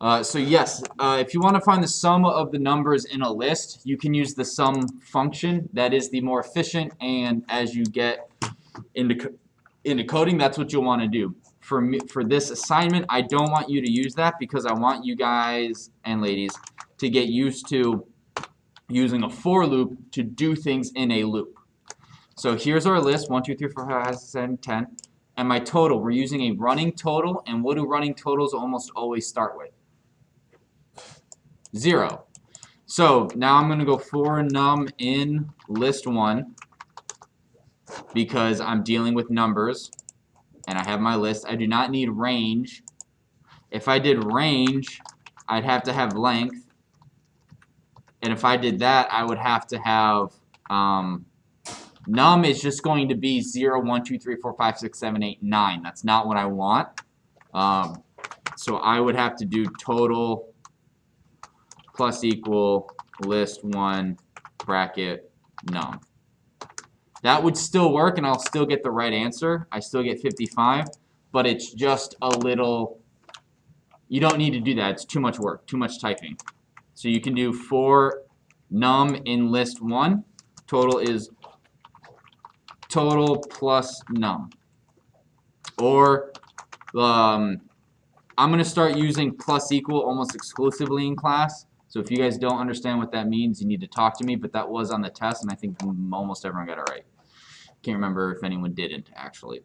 So yes, if you want to find the sum of the numbers in a list, you can use the sum function. That is the more efficient, and as you get into coding, that's what you'll want to do. For this assignment, I don't want you to use that because I want you guys and ladies to get used to using a for loop to do things in a loop. So here's our list, 1, 2, 3, 4, 5, 6, 7, 10. And my total, we're using a running total, and what do running totals almost always start with? 0. So now I'm going to go for num in list 1 because I'm dealing with numbers and I have my list. I do not need range. If I did range, I'd have to have length. And if I did that, I would have to have num is just going to be 0, 1, 2, 3, 4, 5, 6, 7, 8, 9. That's not what I want. So I would have to do total plus equal list 1 bracket num. That would still work and I'll still get the right answer. I still get 55, but it's just a little, you don't need to do that. It's too much work, too much typing. So you can do for num in list 1, total is total plus num. Or I'm going to start using plus equal almost exclusively in class. So if you guys don't understand what that means, you need to talk to me, but that was on the test, and I think almost everyone got it right. Can't remember if anyone didn't, actually.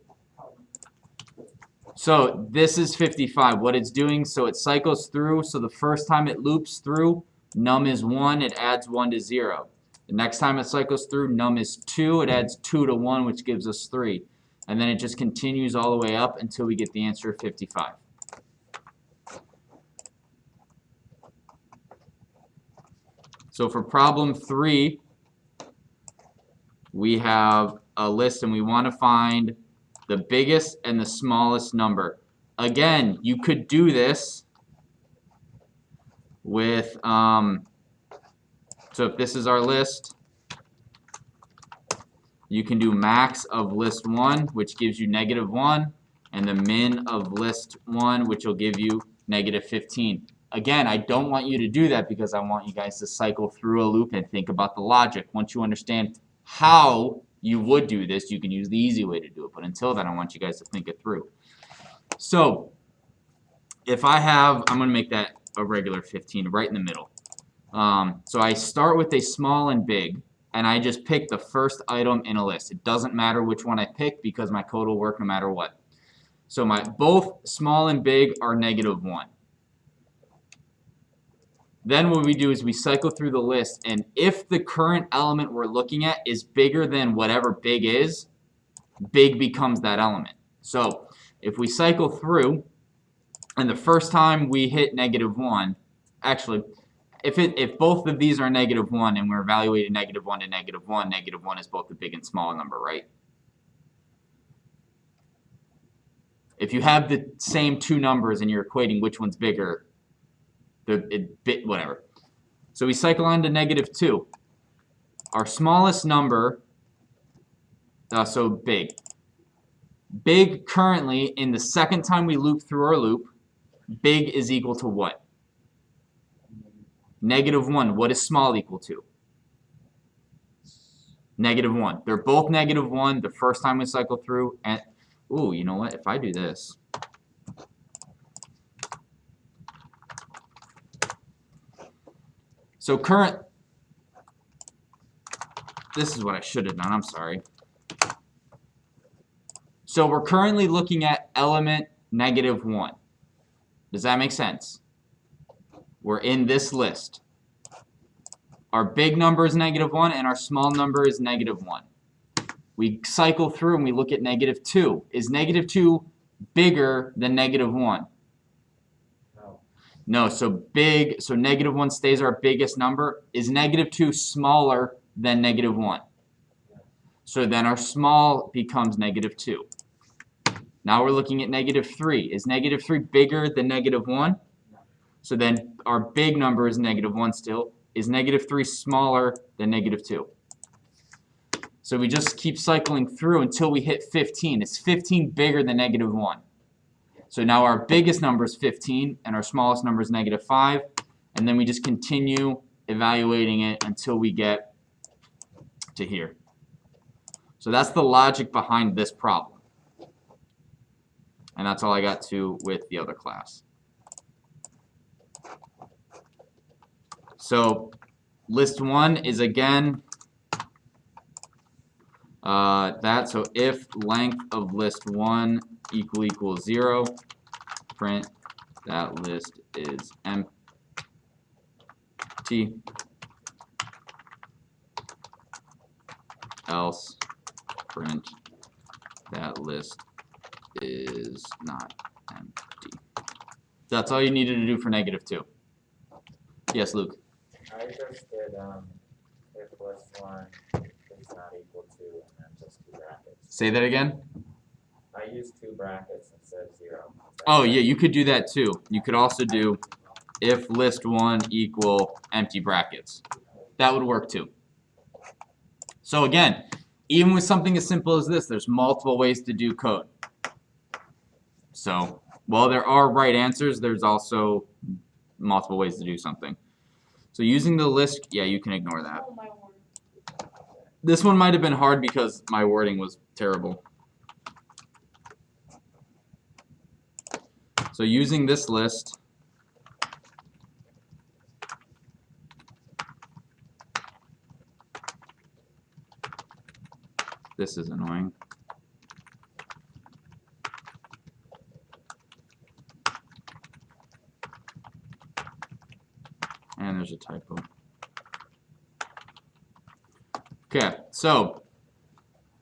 So this is 55. What it's doing, so it cycles through. So the first time it loops through, num is 1, it adds 1 to 0. The next time it cycles through, num is 2, it adds 2 to 1, which gives us 3. And then it just continues all the way up until we get the answer of 55. So for problem 3, we have a list and we want to find the biggest and the smallest number. Again, you could do this with, so if this is our list, you can do max of list 1, which gives you -1, and the min of list 1, which will give you -15. Again, I don't want you to do that because I want you guys to cycle through a loop and think about the logic. Once you understand how you would do this, you can use the easy way to do it. But until then, I want you guys to think it through. So if I have, I'm going to make that a regular 15 right in the middle. So I start with a small and big, and I just pick the first item in a list. It doesn't matter which one I pick because my code will work no matter what. So my both small and big are -1. Then what we do is we cycle through the list, and if the current element we're looking at is bigger than whatever big is, big becomes that element. So if we cycle through, and the first time we hit -1, actually, if both of these are -1 and we're evaluating -1 to -1, -1 is both the big and small number, right? If you have the same two numbers and you're equating which one's bigger, whatever. So we cycle on to -2. Our smallest number, so big. Big currently, in the second time we loop through our loop, big is equal to what? -1. What is small equal to? -1. They're both -1 the first time we cycle through. And ooh, you know what? If I do this, so this is what I should have done, I'm sorry. So we're currently looking at element -1. Does that make sense? We're in this list. Our big number is -1 and our small number is -1. We cycle through and we look at -2. Is -2 bigger than -1? No, so big, so -1 stays our biggest number. Is -2 smaller than -1? So then our small becomes -2. Now we're looking at -3. Is -3 bigger than -1? So then our big number is -1 still. Is -3 smaller than -2? So we just keep cycling through until we hit 15. Is 15 bigger than -1? So now our biggest number is 15 and our smallest number is -5, and then we just continue evaluating it until we get to here. So that's the logic behind this problem. And that's all I got to with the other class. So list 1 is again so if length of list 1 equals 0, print that list is empty. Else print that list is not empty. That's all you needed to do for -2. Yes, Luke. I just did if list 1 is not equal to and then just 2 brackets. Say that again. I used 2 brackets instead of 0. Oh yeah, you could do that too. You could also do if list 1 equal empty brackets. That would work too. So again, even with something as simple as this, there's multiple ways to do code. So while there are right answers, there's also multiple ways to do something. So using the list, yeah, you can ignore that. This one might have been hard because my wording was terrible. So using this list, this is annoying. And there's a typo. Okay, so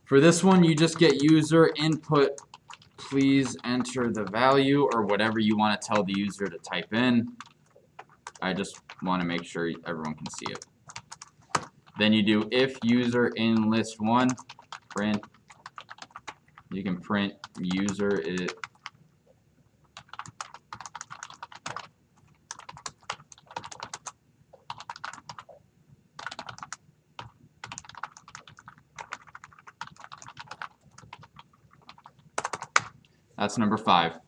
for this one, you just get user input. Please enter the value or whatever you want to tell the user to type in. I just want to make sure everyone can see it. Then you do if user in list 1, print. You can print user it. That's number 5.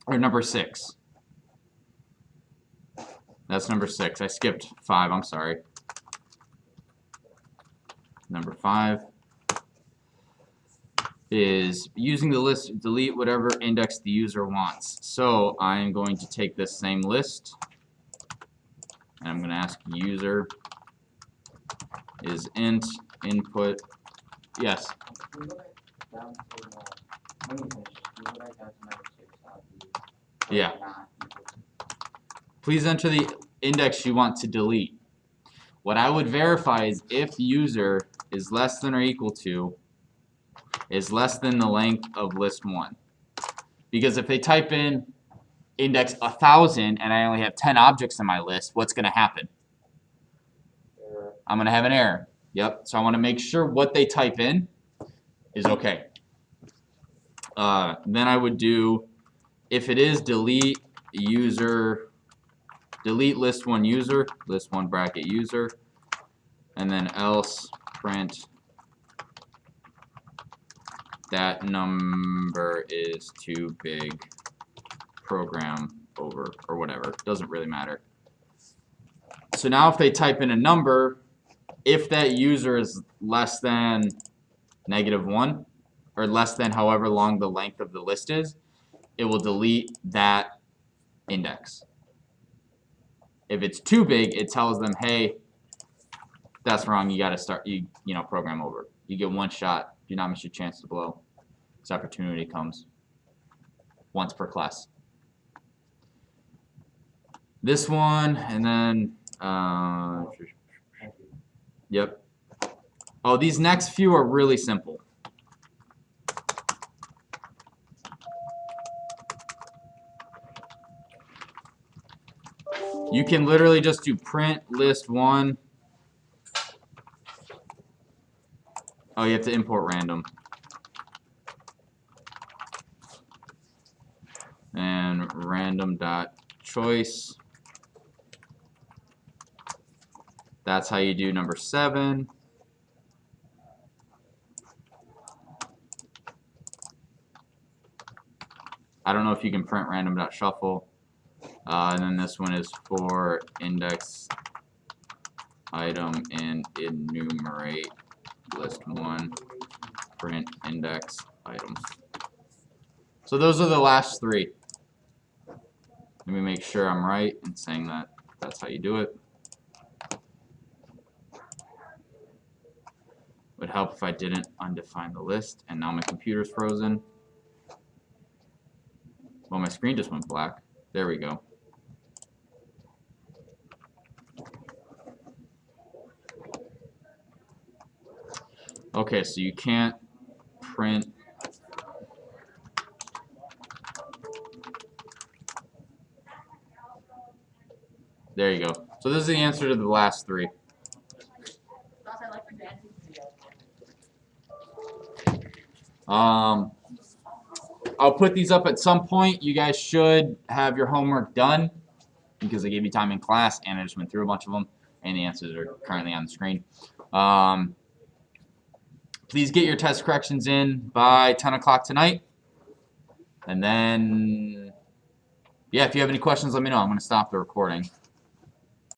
Or number 6. That's number 6. I skipped 5, I'm sorry. Number 5 is using the list, delete whatever index the user wants. So I'm going to take this same list and I'm going to ask user is int input. Yes. Yeah. Please enter the index you want to delete. What I would verify is if user is less than or equal to is less than the length of list 1. Because if they type in index 1000 and I only have 10 objects in my list, what's going to happen? I'm going to have an error. Yep. So I want to make sure what they type in is okay. Then I would do, if it is delete user, delete list 1 user, list 1 bracket user, and then else print that number is too big, program over, or whatever. Doesn't really matter. So now if they type in a number, if that user is less than -1, or less than however long the length of the list is, it will delete that index. If it's too big, it tells them, hey, that's wrong, you gotta start, you know, program over. You get one shot, do not miss your chance to blow. This opportunity comes once per class. This one, and then, yep. Oh, these next few are really simple. You can literally just do print list 1. Oh, you have to import random. And random.choice. That's how you do number 7. I don't know if you can print random.shuffle. And then this one is for index item and enumerate list 1, print index items. So those are the last 3. Let me make sure I'm right in saying that that's how you do it. Would help if I didn't undefine the list, and now my computer's frozen. Well, my screen just went black. There we go. Okay, so you can't print there you go. So this is the answer to the last 3. I'll put these up at some point. You guys should have your homework done because I gave you time in class and I just went through a bunch of them and the answers are currently on the screen. Please get your test corrections in by 10 o'clock tonight. And then, yeah, if you have any questions, let me know. I'm going to stop the recording.